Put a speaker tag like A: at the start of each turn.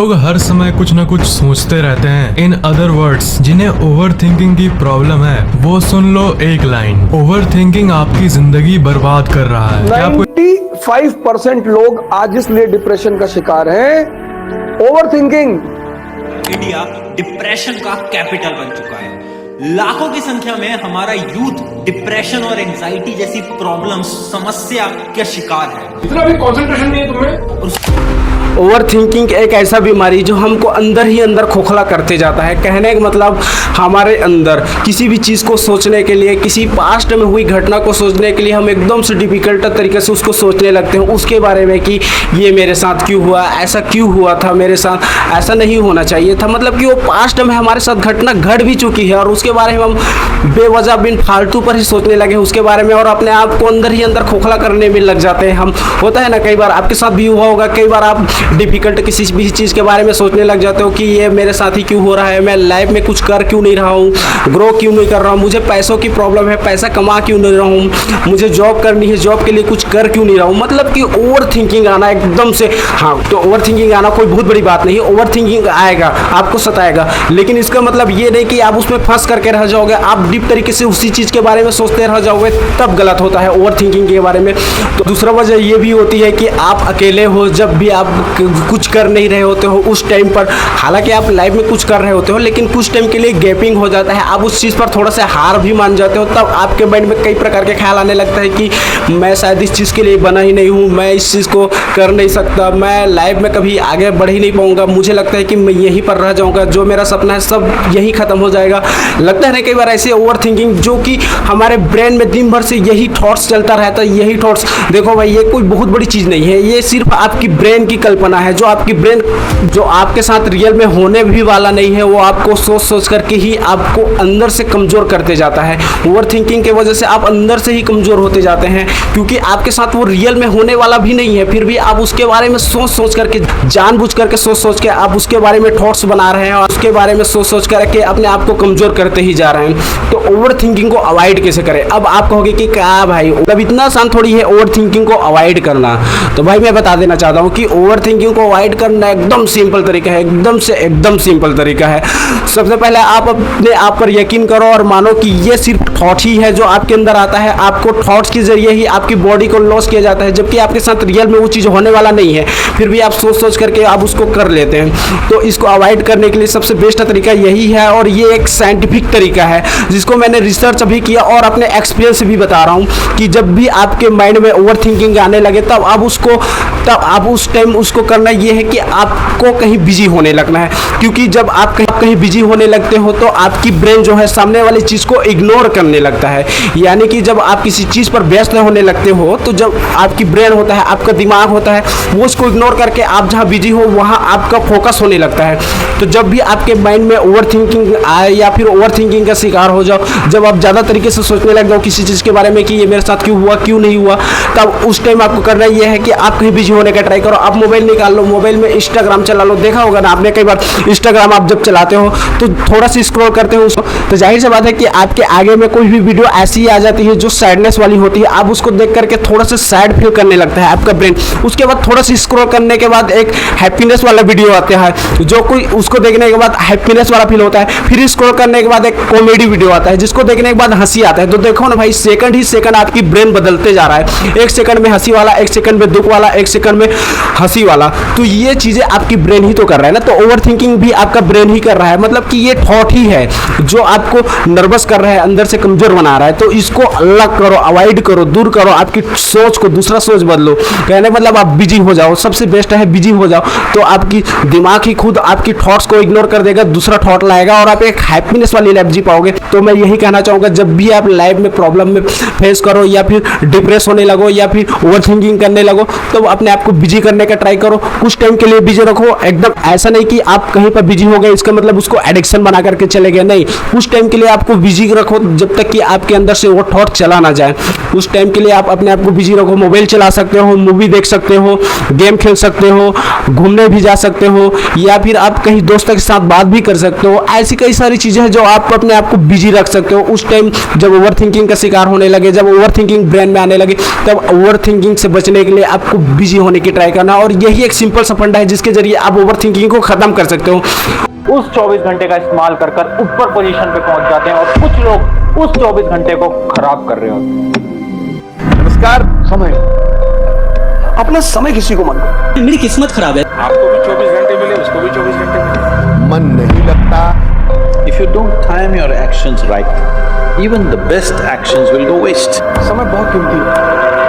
A: लोग हर समय कुछ न कुछ सोचते रहते हैं। इन अदर वर्ड्स, जिन्हें ओवर थिंकिंग की प्रॉब्लम है वो सुन लो एक लाइन। ओवर थिंकिंग आपकी जिंदगी बर्बाद कर रहा है। क्या आपको
B: 95% लोग आज इसलिए डिप्रेशन का शिकार हैं, ओवर थिंकिंग।
C: इंडिया डिप्रेशन का कैपिटल बन चुका है। लाखों की संख्या में हमारा यूथ डिप्रेशन और एंजाइटी जैसी प्रॉब्लम्स, समस्या के शिकार है।
B: इतना भी कंसंट्रेशन नहीं है तुम्हें।
D: ओवर थिंकिंग एक ऐसा बीमारी जो हमको अंदर ही अंदर खोखला करते जाता है। कहने का मतलब हमारे अंदर किसी भी चीज़ को सोचने के लिए, किसी पास्ट में हुई घटना को सोचने के लिए हम एकदम से डिफिकल्ट तरीके से उसको सोचने लगते हैं, उसके बारे में कि ये मेरे साथ क्यों हुआ, ऐसा क्यों हुआ था मेरे साथ, ऐसा नहीं होना चाहिए था। मतलब कि वो पास्ट में हमारे साथ घटना घट भी चुकी है और उसके बारे में हम बेवजह बिन फालतू पर ही सोचने लगे उसके बारे में और अपने आप को अंदर ही अंदर खोखला करने में लग जाते हैं हम। होता है ना, कई बार आपके साथ भी हुआ होगा। कई बार आप डिफिकल्ट किसी भी चीज़ के बारे में सोचने लग जाते हो कि ये मेरे साथ ही क्यों हो रहा है, मैं लाइफ में कुछ कर क्यों नहीं रहा हूँ, ग्रो क्यों नहीं कर रहा हूँ, मुझे पैसों की प्रॉब्लम है, पैसा कमा क्यों नहीं रहा हूँ, मुझे जॉब करनी है, जॉब के लिए कुछ कर क्यों नहीं रहा हूँ। मतलब कि ओवर थिंकिंग आना एकदम से, हाँ तो ओवर थिंकिंग आना कोई बहुत बड़ी बात नहीं है। ओवर थिंकिंग आएगा, आपको सताएगा, लेकिन इसका मतलब ये नहीं कि आप उसमें फंस करके रह जाओगे, आप डीप तरीके से उसी चीज़ के बारे में सोचते रह जाओगे, तब गलत होता है ओवर थिंकिंग के बारे में। तो दूसरा वजह ये भी होती है कि आप अकेले हो, जब भी आप कुछ कर नहीं रहे होते हो उस टाइम पर, हालांकि आप लाइफ में कुछ कर रहे होते हो लेकिन कुछ टाइम के लिए गैपिंग हो जाता है, आप उस चीज़ पर थोड़ा सा हार भी मान जाते हो, तब आपके माइंड में कई प्रकार के ख्याल आने लगता है कि मैं शायद इस चीज़ के लिए बना ही नहीं हूँ, मैं इस चीज़ को कर नहीं सकता, मैं लाइफ में कभी आगे बढ़ ही नहीं पाऊँगा, मुझे लगता है कि मैं यहीं पर रह जाऊँगा, जो मेरा सपना है सब यहीं ख़त्म हो जाएगा। लगता है ना कई बार ऐसे ओवर थिंकिंग, जो कि हमारे ब्रेन में दिन भर से यही थॉट्स चलता रहता है, यही थॉट्स। देखो भाई, ये कोई बहुत बड़ी चीज़ नहीं है, ये सिर्फ आपकी ब्रेन की कल्पना है, जो आपकी ब्रेन जो आपके साथ रियल में होने भी वाला नहीं है, वो आपको सोच सोच करके ही आपको अंदर से कमज़ोर करते जाता है। ओवर थिंकिंग के वजह से आप अंदर से ही कमज़ोर होते जाते हैं, क्योंकि आपके साथ वो रियल में होने वाला भी नहीं है, फिर भी आप उसके बारे में सोच सोच करके, जानबूझ करके सोच सोच के आप उसके बारे में थॉट्स बना रहे हैं और उसके बारे में सोच सोच करके अपने आप को कमज़ोर करते ही जा रहे हैं। तो ओवर थिंकिंग को अवॉइड कैसे करें? अब आप कहोगे कि क्या भाई, मतलब इतना आसान थोड़ी है ओवर थिंकिंग को अवॉइड करना। तो भाई मैं बता देना चाहता हूँ कि ओवर थिंकिंग को अवॉइड करना एकदम सिंपल तरीका है, एकदम सिंपल तरीका है। सबसे पहले आप अपने आप पर यकीन करो और मानो कि ये सिर्फ थॉट ही है जो आपके अंदर आता है, आपको थॉट्स के जरिए ही आपकी बॉडी को लॉस किया जाता है, जबकि आपके साथ रियल में वो चीज़ होने वाला नहीं है, फिर भी आप सोच सोच करके आप उसको कर लेते हैं। तो इसको अवॉइड करने के लिए सबसे बेस्ट तरीका यही है और ये एक साइंटिफिक तरीका है जिसको मैंने रिसर्च भी किया और अपने एक्सपीरियंस से भी बता रहा हूँ कि जब भी आपके माइंड में ओवर थिंकिंग आने लगे तब आप उस टाइम उसको करना ये है कि आपको कहीं बिजी होने लगना है, क्योंकि जब आप कहीं बिजी होने लगते हो तो आपकी ब्रेन जो है सामने वाली चीज़ को इग्नोर करने लगता है। यानी कि जब आप किसी चीज़ पर व्यस्त होने लगते हो तो जब आपकी ब्रेन होता है, आपका दिमाग होता है, वो उसको इग्नोर करके आप जहाँ बिजी हो वहाँ आपका फोकस होने लगता है। तो जब भी आपके माइंड में ओवर थिंकिंग आए या फिर ओवर थिंकिंग का शिकार हो जाओ, जब आप ज़्यादा तरीके से सोचने लग जाओ किसी चीज़ के बारे में कि ये मेरे साथ क्यों हुआ, क्यों नहीं हुआ, तब उस टाइम आपको करना ये है कि आप कहीं बिजी होने का ट्राई करो। आप मोबाइल निकाल लो, मोबाइल में इंस्टाग्राम चला लो। देखा होगा ना आपने, कई बार इंस्टाग्राम आप जब चलाते हो तो थोड़ा सा स्क्रॉल करते हो उसको, तो जाहिर सी बात है कि आपके आगे में कोई भी वीडियो ऐसी आ जाती है जो सैडनेस वाली होती है, आप उसको देख करके थोड़ा सा सैड फील करने लगता है आपका ब्रेन। उसके बाद थोड़ा सा स्क्रॉल करने के बाद एक हैप्पीनेस वाला वीडियो आता है, जो कोई उसको देखने के बाद हैप्पीनेस वाला फील होता है। फिर स्क्रॉल करने के बाद एक कॉमेडी वीडियो आता है जिसको देखने के बाद हंसी आता है। तो देखो ना भाई, सेकंड ही सेकंड आपकी ब्रेन बदलते जा रहा है, एक सेकंड में हंसी वाला, एक सेकंड में दुख वाला, एक सेकंड में हंसी वाला। तो ये चीजें आपकी ब्रेन ही तो कर रहा है ना। तो ओवर थिंकिंग भी आपका ब्रेन ही कर रहा है, मतलब कि ये थॉट ही है जो आपको नर्वस कर रहा है, अंदर से कमजोर बना रहा है। तो इसको अलग करो, अवॉइड करो, दूर करो, आपकी सोच को दूसरा सोच बदलो। कहने मतलब आप बिजी हो जाओ, सबसे बेस्ट है बिजी हो जाओ, तो आपकी दिमाग ही खुद आपकी थॉट्स को इग्नोर कर देगा, दूसरा थॉट लाएगा और आप एक हैप्पीनेस वाली लाइफ जी पाओगे। तो मैं यही कहना चाहूँगा, जब भी आप लाइफ में प्रॉब्लम में फेस करो या फिर डिप्रेस होने लगो या फिर ओवर थिंकिंग करने लगो, तो अपने आप को बिजी करने का ट्राई करो, कुछ टाइम के लिए बिजी रखो। एकदम ऐसा नहीं कि आप कहीं पर बिजी हो गए इसका मतलब उसको एडिक्शन बना करके चले गए, नहीं, कुछ टाइम के लिए आपको बिजी रखो जब तक कि आपके अंदर से वो थॉट चला ना जाए। उस टाइम के लिए आप अपने आप को बिजी रखो, मोबाइल चला सकते हो, मूवी देख सकते हो, गेम खेल सकते हो, घूमने भी जा सकते हो, या फिर आप कहीं दोस्तों के साथ बात भी कर सकते हो। ऐसी कई सारी चीज़ें हैं जो आप अपने आप को बिजी बिजी रख सकते हो। उस टाइम जब ओवर थिंकिंग का शिकार होने लगे, जब ओवर थिंकिंग ब्रेन में आने लगे, तब ओवर थिंकिंग से बचने के लिए आपको बिजी होने की ट्राई करना। और यही एक सिंपल सा फंडा है जिसके जरिए आप ओवर थिंकिंग को खत्म कर सकते हो।
E: उस 24 घंटे का इस्तेमाल कर कर ऊपर पोजीशन पे पहुंच जाते हैं और कुछ लोग उस 24 घंटे को खराब कर रहे होते हैं।
B: नमस्कार। समय, अपना समय किसी को मत दो।
C: मेरी किस्मत खराब है।
F: आपको भी 24 घंटे मिले, उसको भी 24 घंटे मिले। मन नहीं लगता।
G: If you don't time your actions right, even the best actions will go waste.
B: समय बहुत कीमती है।